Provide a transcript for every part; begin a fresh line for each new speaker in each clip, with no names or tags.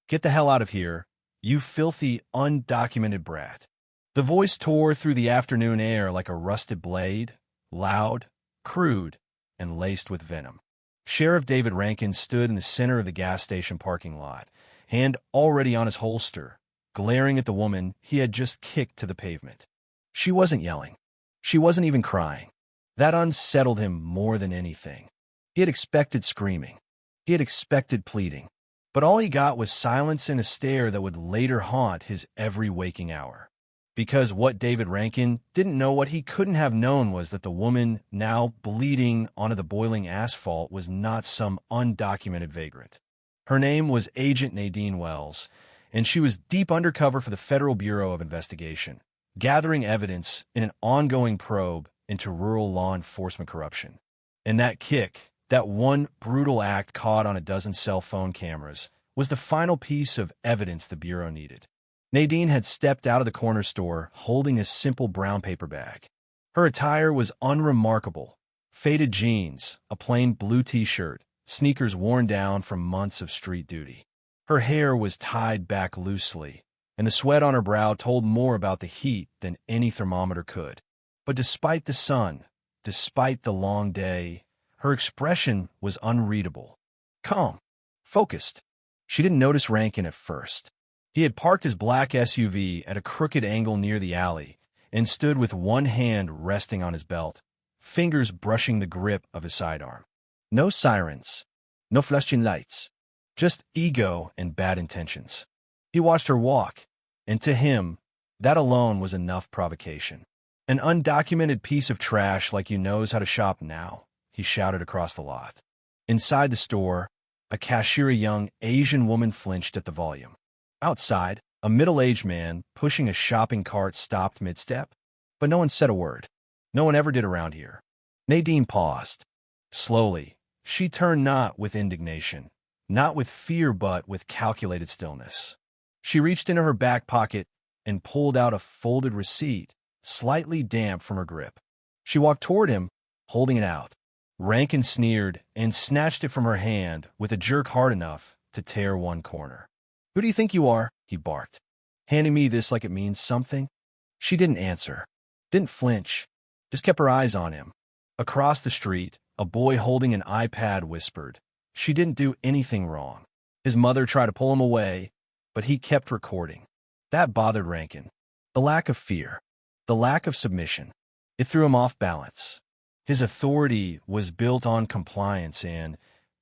Get the hell out of here, you filthy, undocumented brat. The voice tore through the afternoon air like a rusted blade, loud, crude, and laced with venom. Sheriff David Rankin stood in the center of the gas station parking lot, hand already on his holster, glaring at the woman he had just kicked to the pavement. She wasn't yelling. She wasn't even crying. That unsettled him more than anything. He had expected screaming. He had expected pleading. But all he got was silence and a stare that would later haunt his every waking hour. Because what David Rankin didn't know, what he couldn't have known, was that the woman now bleeding onto the boiling asphalt was not some undocumented vagrant. Her name was Agent Nadine Wells, and she was deep undercover for the Federal Bureau of Investigation, gathering evidence in an ongoing probe into rural law enforcement corruption. And that kick, that one brutal act caught on a dozen cell phone cameras, was the final piece of evidence the Bureau needed. Nadine had stepped out of the corner store holding a simple brown paper bag. Her attire was unremarkable. Faded jeans, a plain blue t-shirt, sneakers worn down from months of street duty. Her hair was tied back loosely, and the sweat on her brow told more about the heat than any thermometer could. But despite the sun, despite the long day, her expression was unreadable. Calm. Focused. She didn't notice Rankin at first. He had parked his black SUV at a crooked angle near the alley and stood with one hand resting on his belt, fingers brushing the grip of his sidearm. No sirens, no flashing lights, just ego and bad intentions. He watched her walk, and to him, that alone was enough provocation. An undocumented piece of trash like you knows how to shop now, he shouted across the lot. Inside the store, a cashier, a young Asian woman, flinched at the volume. Outside, a middle-aged man pushing a shopping cart stopped mid-step, but no one said a word. No one ever did around here. Nadine paused. Slowly, she turned, not with indignation, not with fear, but with calculated stillness. She reached into her back pocket and pulled out a folded receipt, slightly damp from her grip. She walked toward him, holding it out. Rankin sneered and snatched it from her hand with a jerk hard enough to tear one corner. "Who do you think you are?" he barked, handing me this like it means something. She didn't answer, didn't flinch, just kept her eyes on him. Across the street, a boy holding an iPad whispered, "She didn't do anything wrong." His mother tried to pull him away, but he kept recording. That bothered Rankin. The lack of fear, the lack of submission. It threw him off balance. His authority was built on compliance, and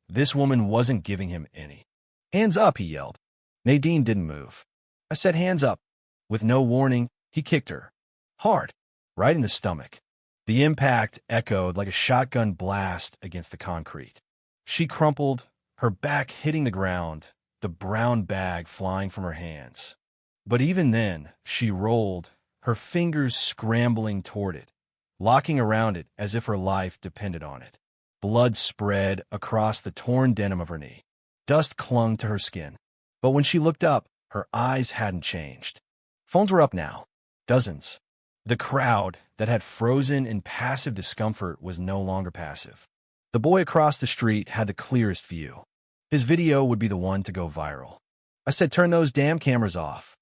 this woman wasn't giving him any. "Hands up," he yelled. Nadine didn't move. "I said hands up." With no warning, he kicked her. Hard, right in the stomach. The impact echoed like a shotgun blast against the concrete. She crumpled, her back hitting the ground, the brown bag flying from her hands. But even then, she rolled, her fingers scrambling toward it, locking around it as if her life depended on it. Blood spread across the torn denim of her knee. Dust clung to her skin. But when she looked up, her eyes hadn't changed. Phones were up now. Dozens. The crowd that had frozen in passive discomfort was no longer passive. The boy across the street had the clearest view. His video would be the one to go viral. "I said turn those damn cameras off."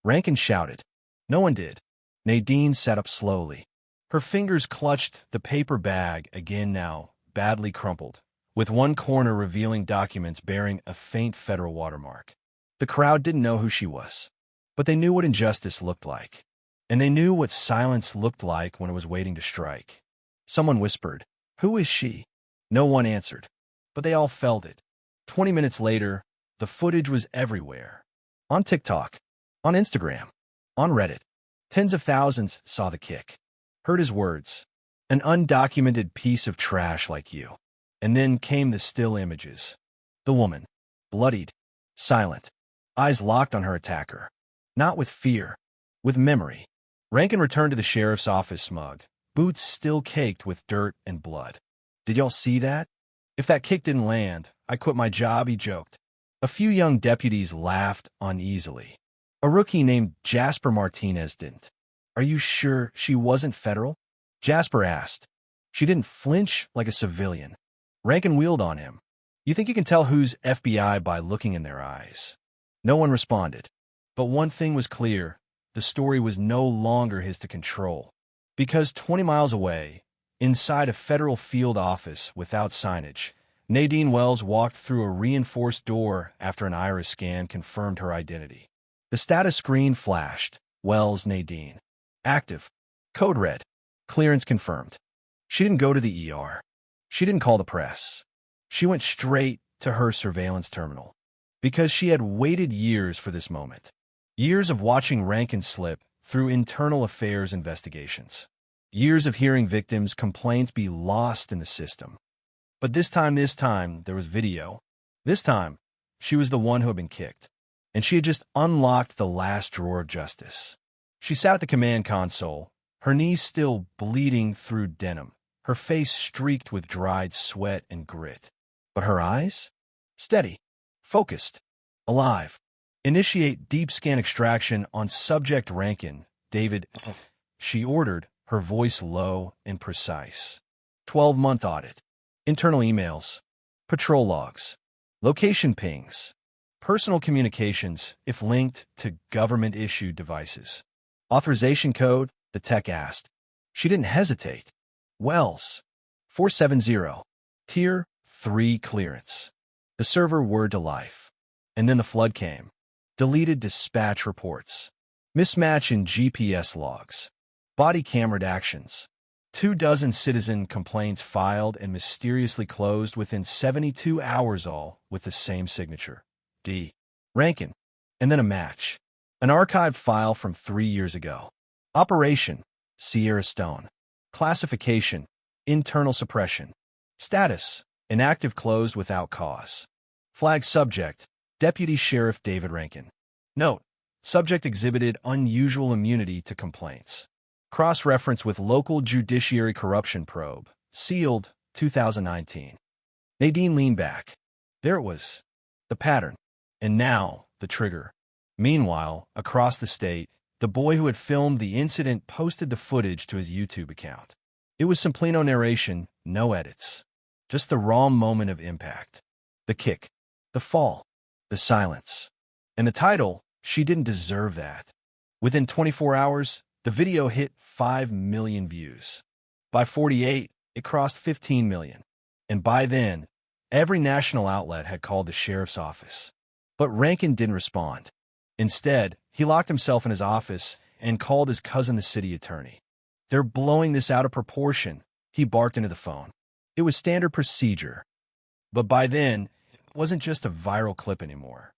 Rankin shouted. No one did. Nadine sat up slowly. Her fingers clutched the paper bag again, now badly crumpled, with one corner revealing documents bearing a faint federal watermark. The crowd didn't know who she was, but they knew what injustice looked like. And they knew what silence looked like when it was waiting to strike. Someone whispered, "Who is she?" No one answered, but they all felt it. 20 minutes later, the footage was everywhere. On TikTok, on Instagram, on Reddit. Tens of thousands saw the kick, heard his words, "An undocumented piece of trash like you." And then came the still images. The woman, bloodied, silent, eyes locked on her attacker. Not with fear, with memory. Rankin returned to the sheriff's office smug, boots still caked with dirt and blood. "Did y'all see that? If that kick didn't land, I quit my job," he joked. A few young deputies laughed uneasily. A rookie named Jasper Martinez didn't. "Are you sure she wasn't federal?" Jasper asked. "She didn't flinch like a civilian." Rankin wheeled on him. "You think you can tell who's FBI by looking in their eyes?" No one responded. But one thing was clear. The story was no longer his to control. Because 20 miles away, inside a federal field office without signage, Nadine Wells walked through a reinforced door after an iris scan confirmed her identity. The status screen flashed. Wells Nadine. Active. Code red. Clearance confirmed. She didn't go to the ER. She didn't call the press. She went straight to her surveillance terminal. Because she had waited years for this moment. Years of watching Rankin slip through internal affairs investigations. Years of hearing victims' complaints be lost in the system. But this time, there was video. This time, she was the one who had been kicked. And she had just unlocked the last drawer of justice. She sat at the command console, her knees still bleeding through denim, her face streaked with dried sweat and grit. But her eyes? Steady, focused, alive. Initiate deep scan extraction on subject Rankin, David, she ordered, her voice low and precise. 12-month audit. Internal emails. Patrol logs. Location pings. Personal communications, if linked to government-issued devices. Authorization code, the tech asked. She didn't hesitate. Wells. 470. Tier 3 clearance. The server whirred to life. And then the flood came. Deleted dispatch reports. Mismatch in GPS logs. Body camera actions. 24 citizen complaints filed and mysteriously closed within 72 hours, all with the same signature. D. Rankin. And then a match. An archived file from 3 years ago. Operation. Sierra Stone. Classification. Internal suppression. Status. Inactive closed without cause. Flag subject. Deputy Sheriff David Rankin. Note. Subject exhibited unusual immunity to complaints. Cross-reference with local judiciary corruption probe. Sealed, 2019. Nadine leaned back. There it was. The pattern. And now, the trigger. Meanwhile, across the state, the boy who had filmed the incident posted the footage to his YouTube account. It was Simplino narration, no edits. Just the raw moment of impact. The kick. The fall. The silence. And the title, She Didn't Deserve That. Within 24 hours, the video hit 5 million views. By 48, it crossed 15 million. And by then, every national outlet had called the sheriff's office. But Rankin didn't respond. Instead, he locked himself in his office and called his cousin, the city attorney. They're blowing this out of proportion, he barked into the phone. It was standard procedure. But by then, it wasn't just a viral clip anymore.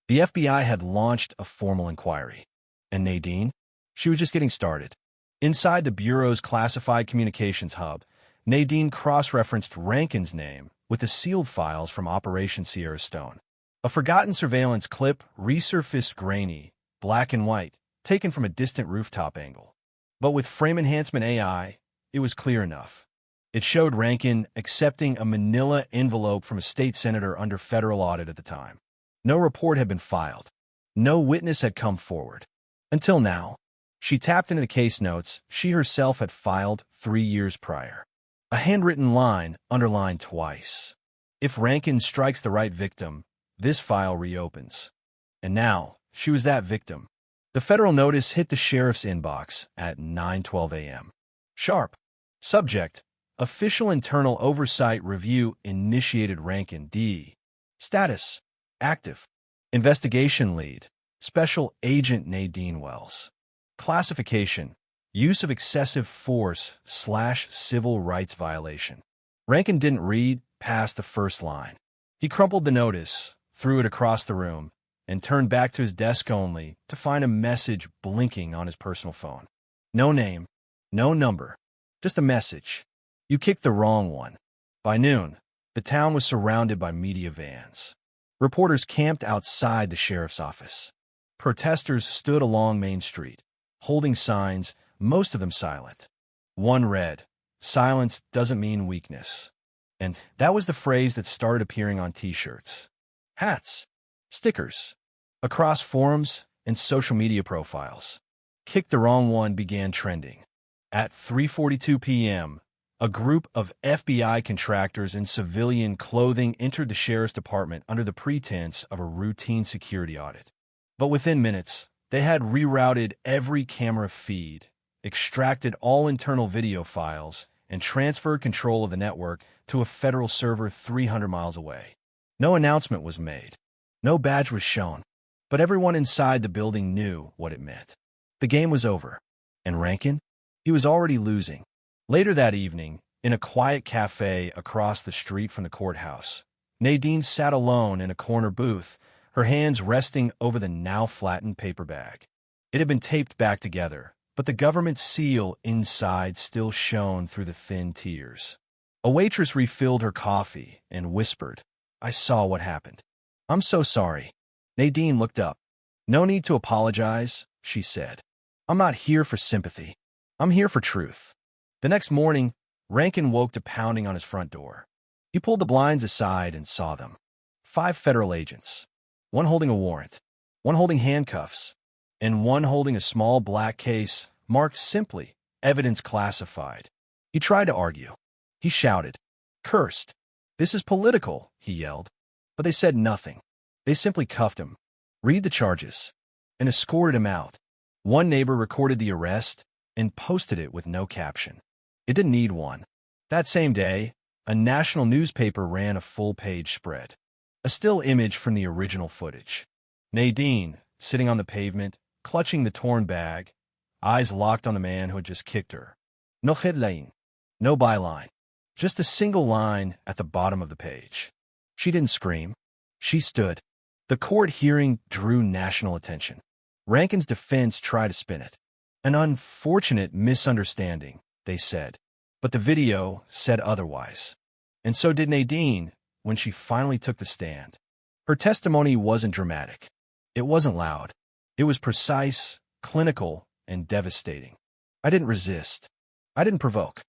The FBI had launched a formal inquiry. And Nadine? She was just getting started. Inside the Bureau's classified communications hub, Nadine cross-referenced Rankin's name with the sealed files from Operation Sierra Stone. A forgotten surveillance clip resurfaced grainy, black and white, taken from a distant rooftop angle. But with frame enhancement AI, it was clear enough. It showed Rankin accepting a manila envelope from a state senator under federal audit at the time. No report had been filed. No witness had come forward. Until now. She tapped into the case notes she herself had filed 3 years prior. A handwritten line underlined twice. If Rankin strikes the right victim, this file reopens. And now, she was that victim. The federal notice hit the sheriff's inbox at 9:12 a.m. Sharp. Subject. Official Internal Oversight Review initiated Rankin D. Status. Active. Investigation lead. Special Agent Nadine Wells. Classification. Use of excessive force / civil rights violation. Rankin didn't read past the first line. He crumpled the notice, threw it across the room, and turned back to his desk only to find a message blinking on his personal phone. No name, no number, just a message. You kicked the wrong one. By noon, the town was surrounded by media vans. Reporters camped outside the sheriff's office. Protesters stood along Main Street, holding signs, most of them silent. One read, "Silence doesn't mean weakness." And that was the phrase that started appearing on T-shirts, hats, stickers, across forums and social media profiles. Kick the Wrong One began trending. At 3:42 p.m., a group of FBI contractors in civilian clothing entered the sheriff's department under the pretense of a routine security audit. But within minutes, they had rerouted every camera feed, extracted all internal video files, and transferred control of the network to a federal server 300 miles away. No announcement was made. No badge was shown. But everyone inside the building knew what it meant. The game was over. And Rankin? He was already losing. Later that evening, in a quiet cafe across the street from the courthouse, Nadine sat alone in a corner booth, her hands resting over the now flattened paper bag. It had been taped back together, but the government seal inside still shone through the thin tears. A waitress refilled her coffee and whispered, "I saw what happened. I'm so sorry." Nadine looked up. "No need to apologize," she said. "I'm not here for sympathy. I'm here for truth." The next morning, Rankin woke to pounding on his front door. He pulled the blinds aside and saw them. 5 federal agents. One holding a warrant, one holding handcuffs, and one holding a small black case marked simply, "Evidence classified." He tried to argue. He shouted, cursed. "This is political," he yelled. But they said nothing. They simply cuffed him, read the charges, and escorted him out. One neighbor recorded the arrest and posted it with no caption. It didn't need one. That same day, a national newspaper ran a full-page spread. A still image from the original footage. Nadine, sitting on the pavement, clutching the torn bag, eyes locked on the man who had just kicked her. No headline, no byline, just a single line at the bottom of the page. She didn't scream. She stood. The court hearing drew national attention. Rankin's defense tried to spin it. An unfortunate misunderstanding, they said. But the video said otherwise. And so did Nadine when she finally took the stand. Her testimony wasn't dramatic. It wasn't loud. It was precise, clinical, and devastating. "I didn't resist. I didn't provoke.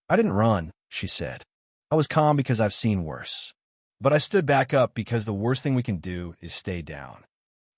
I didn't run," she said. "I was calm because I've seen worse. But I stood back up because the worst thing we can do is stay down."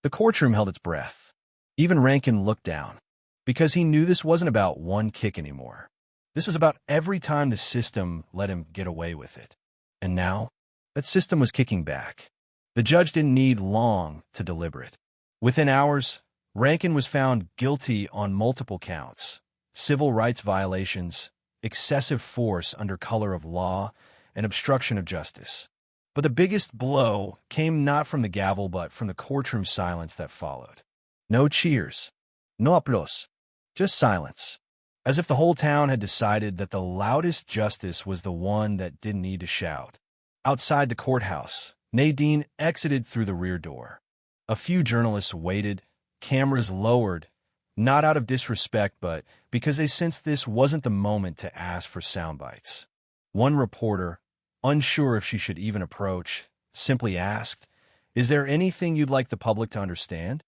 The courtroom held its breath. Even Rankin looked down, because he knew this wasn't about one kick anymore. This was about every time the system let him get away with it. And now, that system was kicking back. The judge didn't need long to deliberate. Within hours, Rankin was found guilty on multiple counts: civil rights violations, excessive force under color of law, and obstruction of justice. But the biggest blow came not from the gavel but from the courtroom silence that followed. No cheers, no applause, just silence. As if the whole town had decided that the loudest justice was the one that didn't need to shout. Outside the courthouse, Nadine exited through the rear door. A few journalists waited, cameras lowered, not out of disrespect but because they sensed this wasn't the moment to ask for sound bites. One reporter, unsure if she should even approach, simply asked, "Is there anything you'd like the public to understand?"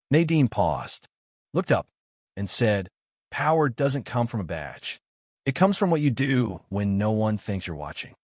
Nadine paused, looked up, and said, "Power doesn't come from a badge. It comes from what you do when no one thinks you're watching."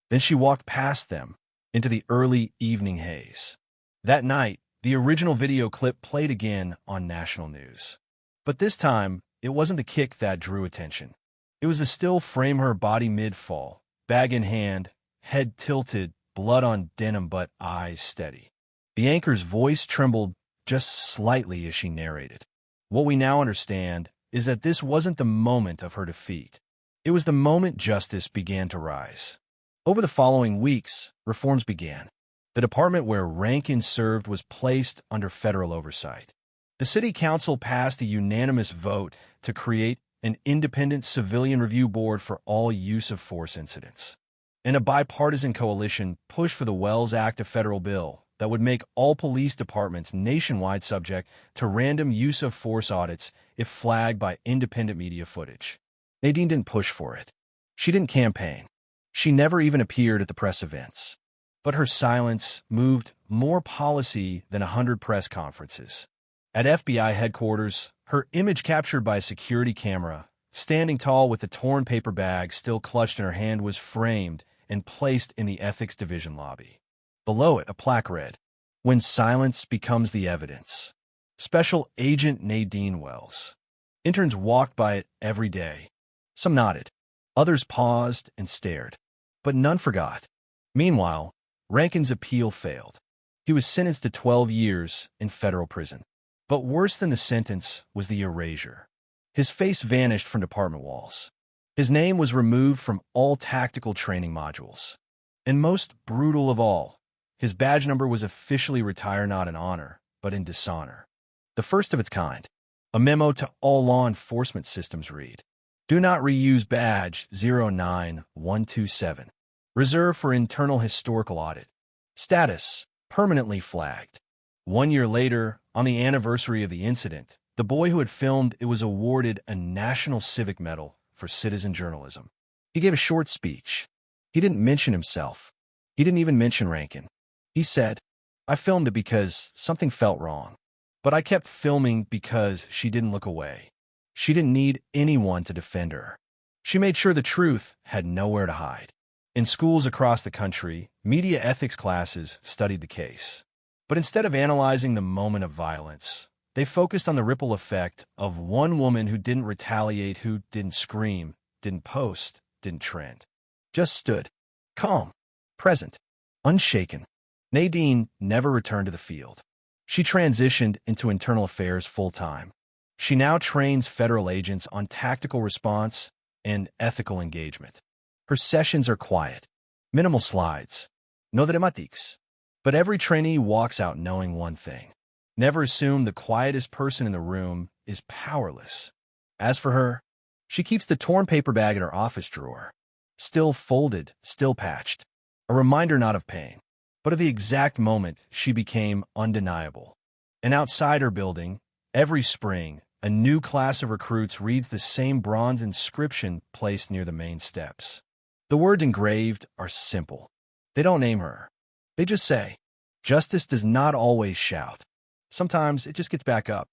Then she walked past them into the early evening haze. That night, the original video clip played again on national news. But this time, it wasn't the kick that drew attention. It was the still frame her body mid-fall, bag in hand, head tilted, blood on denim but eyes steady. The anchor's voice trembled just slightly as she narrated. What we now understand is that this wasn't the moment of her defeat. It was the moment justice began to rise. Over the following weeks, reforms began. The department where Rankin served was placed under federal oversight. The city council passed a unanimous vote to create an independent civilian review board for all use of force incidents. And a bipartisan coalition pushed for the Wells Act, a federal bill that would make all police departments nationwide subject to random use of force audits if flagged by independent media footage. Nadine didn't push for it. She didn't campaign. She never even appeared at the press events. But her silence moved more policy than 100 press conferences. At FBI headquarters, her image captured by a security camera, standing tall with the torn paper bag still clutched in her hand, was framed and placed in the ethics division lobby. Below it, a plaque read, "When silence becomes the evidence. Special Agent Nadine Wells." Interns walked by it every day. Some nodded. Others paused and stared. But none forgot. Meanwhile, Rankin's appeal failed. He was sentenced to 12 years in federal prison. But worse than the sentence was the erasure. His face vanished from department walls. His name was removed from all tactical training modules. And most brutal of all, his badge number was officially retired not in honor, but in dishonor. The first of its kind. A memo to all law enforcement systems read, "Do not reuse badge 09127. Reserved for internal historical audit. Status, permanently flagged." 1 year later, on the anniversary of the incident, the boy who had filmed it was awarded a National Civic Medal for citizen journalism. He gave a short speech. He didn't mention himself. He didn't even mention Rankin. He said, "I filmed it because something felt wrong. But I kept filming because she didn't look away. She didn't need anyone to defend her. She made sure the truth had nowhere to hide." In schools across the country, media ethics classes studied the case. But instead of analyzing the moment of violence, they focused on the ripple effect of one woman who didn't retaliate, who didn't scream, didn't post, didn't trend. Just stood, calm, present, unshaken. Nadine never returned to the field. She transitioned into internal affairs full-time. She now trains federal agents on tactical response and ethical engagement. Her sessions are quiet, minimal slides, no dramatiques. But every trainee walks out knowing one thing. Never assume the quietest person in the room is powerless. As for her, she keeps the torn paper bag in her office drawer. Still folded, still patched. A reminder not of pain, but of the exact moment she became undeniable. And outside her building, every spring, a new class of recruits reads the same bronze inscription placed near the main steps. The words engraved are simple. They don't name her. They just say, "Justice does not always shout. Sometimes it just gets back up."